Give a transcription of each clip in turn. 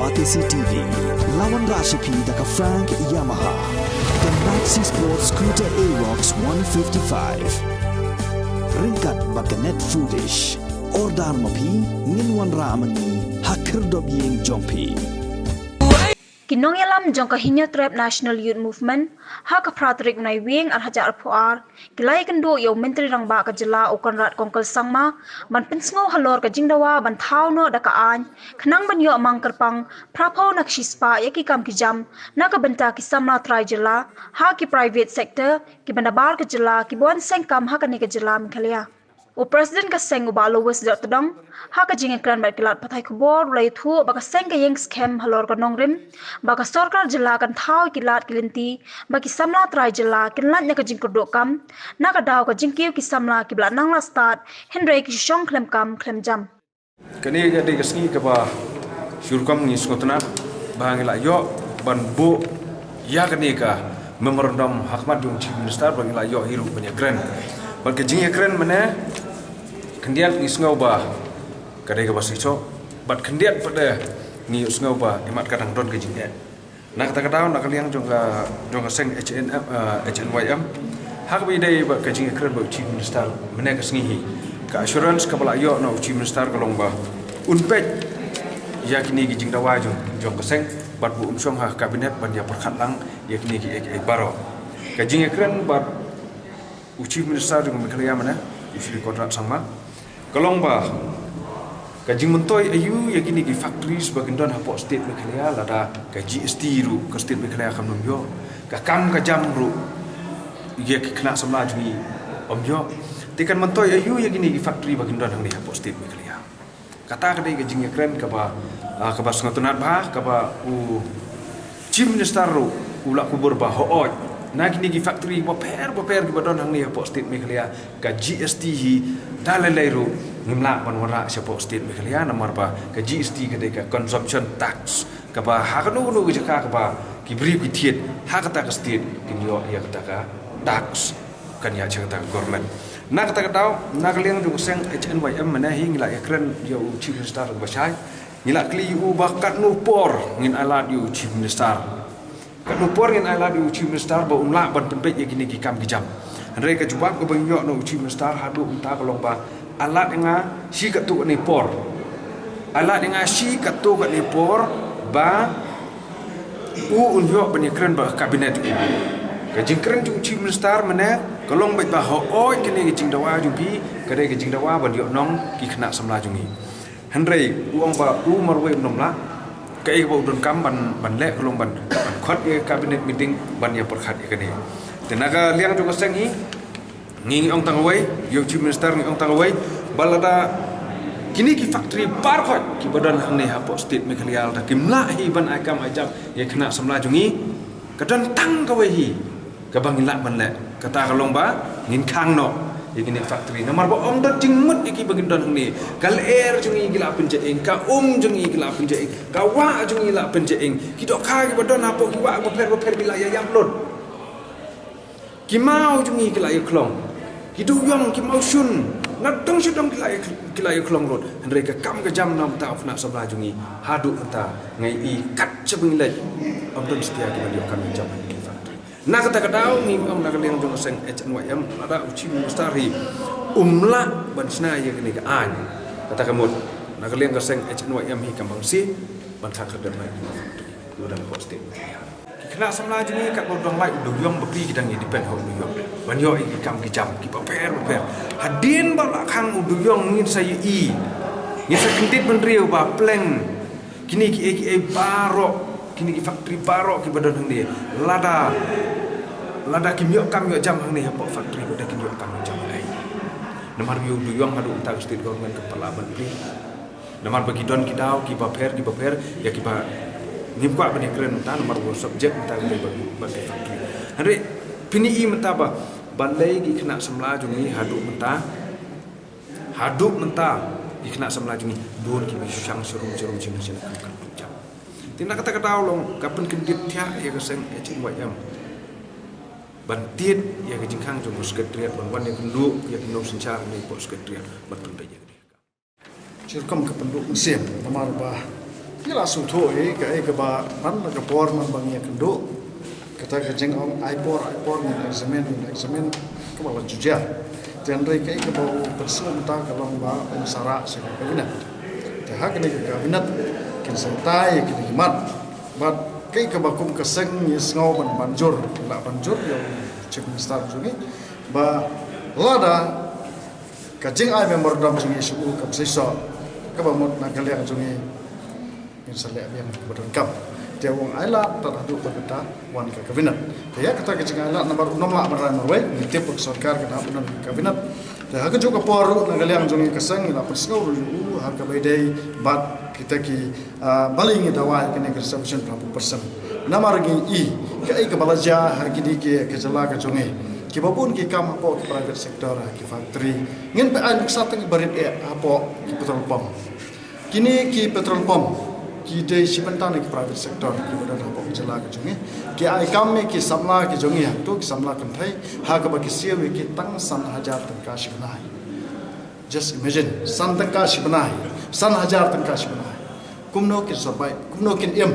Batisi TV, lawan Rashipi daka Frank Yamaha, dan Maxi Sports Scooter Aerox 155. Ringkat baganet foodish, ordar mapi, nginwan ramani, hakir dobyeng jompi. Kinong yalam jong kahinya trap National Youth Movement ha ka pratrik nai wing ar hajar puar kilai kendo yo menteri rang ba ka jela o konrad kongkol sangma ban pinsngo halor ka jingdawa ban thau no da ka an khnang ban yo amang kerpang prapo nak shispa yaki kam ki jam na ka benta ki samna trai jela ha ki private sector ki bandabar ka jela ki bon seng kam ha ka ni ka jela mkhalia o president ka seng o balo wes dot dong ha ka jinge kran ba kilat pathai khobor lai thu ba ka seng ka yeng scam halor ka nongrim ba ka sarkar jela kan thau kilat kilinti ba ki samla trai jela kinlat nya ka jing kurdo kam na ka daw ka jingkiu ki samla ki bla nang la start henry ki shong klem kam klem jam kani ga de gasni ka ba surkam ni skotna ba ngila yo ban bu ya kani ka memorandum hakmat yung chief minister ba ngila yo hiru punya kren ba ka jinge kren mana kendial ni sngo ba kadai ka basicho bat kendiat pada ni sngo ba emat kadang don ka jinge nak kata kata nak liang jong seng HNYM hak bi dai ba ka jinge kren ba chief minister mana ka sngi ka assurance ka bala yo no chief minister ka long ba unpet yakni gi jingda wa jong ka seng bat bu umsong ha kabinet ban ya perkhat lang yakni gi baro ka jinge kren ba chief minister jong mekhlia mana isi kontrak sama kalong ba ka jing mentoi ayu yakini gi factories bagindon hapo state mekhlia lada ka GST ru ka state mekhlia kam nomyo ka kam ka jam ru ye kena samla jungi omyo tikan mentoi ayu yakini gi factory bagindon hang ni hapo state mekhlia kata ka dei ka jing kren ka ba sngatunat ba ka ba u chief minister ru ula kubur ba hooj na kini gi factory boper gi badon hang ni hapo state mekhlia ka GST hi dalalai ru ngimla ban wara siapa state mekhlia nomor ba ka GST ka de ka consumption tax ka ba ha ka nu gi jaka ka ba ki bri ki thiet ha ka ta ka state ki yo ya ka ka tax kan ya chata government na ka ta ka daw na ka leng du seng HNYM mana hi ngila ya kren yo chief minister ba sai ngila kli u ba kat nu por ngin alat yu chief minister kat nu por ngin alat yu chief minister ba umla ban penpet ya gini ki kam ki jam andre ka jubab ka bang yo no chief minister hadu unta ka long ba alat nga si katu ni por alat nga si katu ni por ba unyo bani kren ba kabinet ka jingkren ju chief minister mana kalong ba ho oi kini ki jingdawa ju bi ka de ki jingdawa ban yo nong ki khna samla ju ni handrei uang ba marwe nom la ka e ba udon kam ban le kalong ban khot e cabinet meeting ban ya perkhat e kani tenaga liang ju ka sengi ngi ong tangawai yo chief minister ngi ong tangawai balada kini ki factory bar khot ki badan hang ne hapo state mekhlial ta kimla hi ban akam ajam ye khna samla jungi kadan tang kawai hi ka bangila ban le kata kalong ba ngin khang no ye kini factory nomor ba om dot jingmut iki bagin don hang ne kal air jungi gila penje eng ka jungi gila penje eng ka wa jungi la penje eng ki dok kha ki badan hapo ki wa per bila ya yam lon ki mau jungi gila ye klong kidu yang ki mau sun ngadong sedang kilai klong rod mereka kam ke jam nam ta afna sabla jungi hadu anta ngai i kat cebing lej om don setia ki mandio kam jam ni factory na kata kadau ni om na kaleng jong seng HNYM ada uci mustari umla ban sna ye ni ka an kata kamut na kaleng ka seng HNYM hi kambang si ban thak kadam mai factory du dam positif kena samla jini kat bodong lai du yong bepi kidang ni depend ho du yong ban yo i kam ki jam ki paper hadin bala khang du yong ngin sai i ni sa kintit ban riu ba pleng kini ki baro kini ki factory baro ki badon hang ni lada ki myo kam yo jam hang ni hapo factory ko da ki yo kam jam ai nomor yo du yong hadu ta state government kepala ban pri nomor bagi don ki daw ki paper ya ki ba nimpa bani keren ta nomor subjek ta le bagi factory hari pini i mata ba bandai gi kena samla jungi haduk menta gi kena samla jungi don ki syang serum jing kan jam tindak kata long kapan kendit tia ya keseng HNYM bantit ya ke jingkang jong sekretariat ban yang kenduk ya kenduk sencar ni pos sekretariat ban penpeja surkam ke penduk mesin nomor ba Kila sutu ke ba man ke por man bangi kendo kata ke jeng om aipor ni examen ke bala jujia dan rei ke ba persen ta kalau ba sara se ke bina te hak ni ke kabinat kin santai ke himat bat ke ba kum ke seng ni ngau ban banjur yo chief minister jungi ba lada ka jeng ai member dam jungi su ka sisa ke ba mot na kalian jungi insaleh yang berengkap dia wong aila terhadap berkata wanita kabinet dia kata ke aila nomor 6 lah merai merway nitip sarkar kena punan kabinet dia hak juga poru nagaliang jongi keseng ila persau ru hak baidai bat kita ki balingi dawai kena reservation 40% nama ragi i ke balaja hak di ke jela ke jongi ki babun ki kam apo ki private sector ki factory ngin pe an satu barit apo ki petrol pump kini ki petrol pump ki dei simentang ki private sector ki bodan hapok jela ke jongi ki ai kam me ki samla ki jongi tu ki samla kan thai ha ka ba ki siwe ki tang san hajar tangka shibnai just imagine san tangka shibnai san hajar tangka shibnai kumno ki survive kumno kin em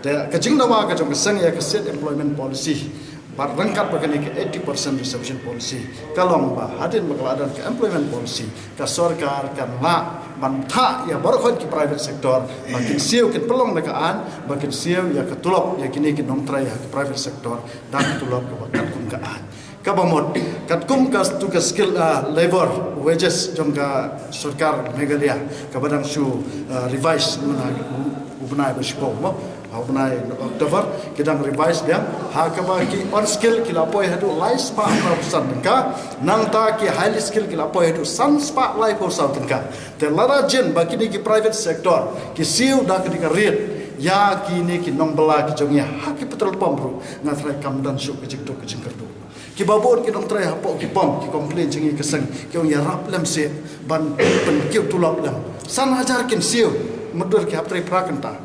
da ka jing dawa ka jong sang ya ka set employment policy bar rangkat bagani ke 80% reservation policy kalong ba hadin bagaladan ke employment policy ka sarkar kan la bantha ya barkhon ki private sector makin siu kin pelong dekaan makin siu ya ketulok ya kini kin nomtrai ya ki private sector dan tulok ke bakat kum kaan ka bamot kat kum ka tu ka skill labor wages jongga sarkar Meghalaya ka badang su revise mana ubnai bersipo mo ubnai October kita revise dia ha ka ba ki on skill kila poi hadu life spa perusahaan tengka nang ta ki highly skill kila poi hadu sun spa life perusahaan tengka te lara jen ba ki private sector ki siu da ki read ya ki ni ki nong bela ki jongya ha ki petrol pump ru ngatrai kam dan su ki jikto ki jingkerdu ki babon ki dong trai hapo ki pom ki complain jengi keseng ki ya rap lem se ban pen ki tulap lem san hajar kin siu mudur ki haptrai prakanta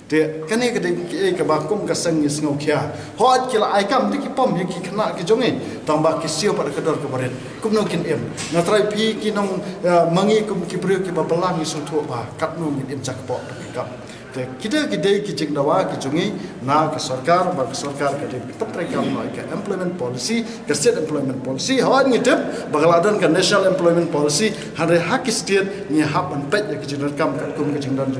te kane ke bakum ka sangis ngau kya hot kila aikam di ki pom ki kena ki jongi tamba ki sio pada kedor ke baret kum no kin em na trai pi ki nong mangi kum ki brio ki babelang isu tu ba kat no min em jak po kap te kita ki jing dawa ki jongi na ke sarkar ba ke sarkar ke tetap rekam no ke employment policy ke state employment policy hot ngitep bagaladan ke national employment policy hare hak state ni hap an pet ya ki jing kam kat kum ke jing dan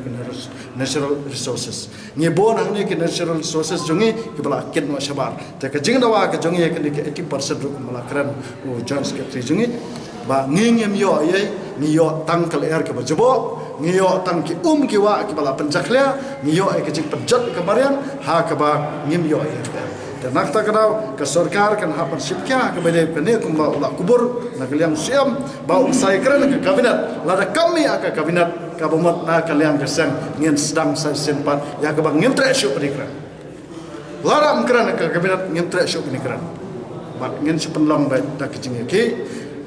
natural resources ni bon hang ni ke natural resources jongi ke bala kin no shabar te ke jing dawa ke jongi ke 80% ru mala kran o joint secretary jongi ba ngingem yo ye ni yo tangkal air ke bajbo ni yo tang ki ki wa ki bala penjaklia ni yo ke jing penjat ke marian ha ke ba ngim yo ye dan nakta kadau ke sarkar kan hapan sipkya ke bele kene kum ba ula kubur na kalian siam ba usai kran ke kabinet lada kami aka kabinet ka bomot na kalian kesang ngin sedang sai sempat ya ke bang ngim tre syu pedikran laram kran ke kabinet ngim tre syu pedikran ba ngin sepenlong ba ta kecing ki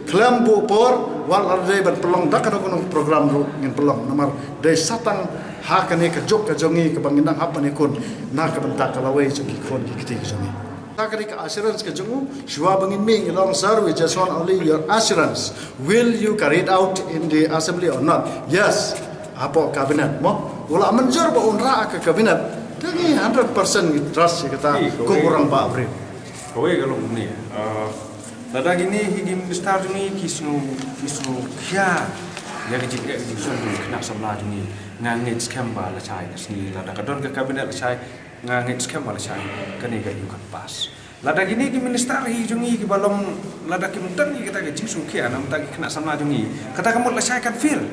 kelam bu por wal arde ban pelong dak kana program ru ngin pelong nomor de satang ha kane ke jok ke jongi ke banginang apa ni kun na ke bentak kalawai jogi kon ki kiti jongi ta kare ka assurance ke jongu shwa bangin ming along sir we just want only your assurance will you carry it out in the assembly or not yes apa kabinet mo wala menjur ba unra ke kabinet tangi 100% trust kita kurang ba abri kowe kalau ni lada gini higim star ni kisnu kya ya kecil sun kena sebelah ni ngangit scam bala chai sini lada kadon ke kabinet chai ngangit scam bala chai kani ga yukan pas lada gini ki minister hi jungi ki balom lada ki mutan ni kita ke jisu kya nam ta kena sebelah jungi kata kamu la chai kan feel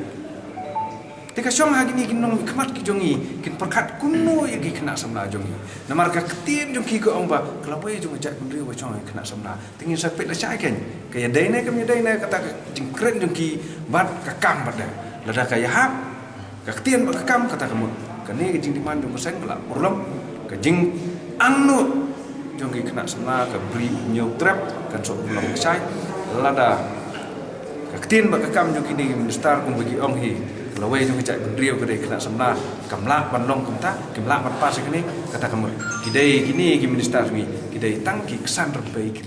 tika syong hagi ni kinong kemat ki jongi kin perkat kuno ya ki kena samla jongi namar ka ketin jongi ko ong ba kelapai jongi jak pendri wa chong kena samla tingin sa pet la chai ken kaya daina kam ya daina kata jingkren jongi bat ka kam bada lada kaya hap ka ketin ba ka kam kata kamu kani jing diman jong seng la urlam ka jing angnu jongi kena samla ka bri nyau trap kan so ulang chai lada ka ketin ba ka kam jongi ni minister kum bagi ong hi lawai tu kecak bendriau kedai kena semlah kamlak bandong kumta kamlak berpas kini kata kamu kidai gini ki minister ni kidai tangki kesan terbaik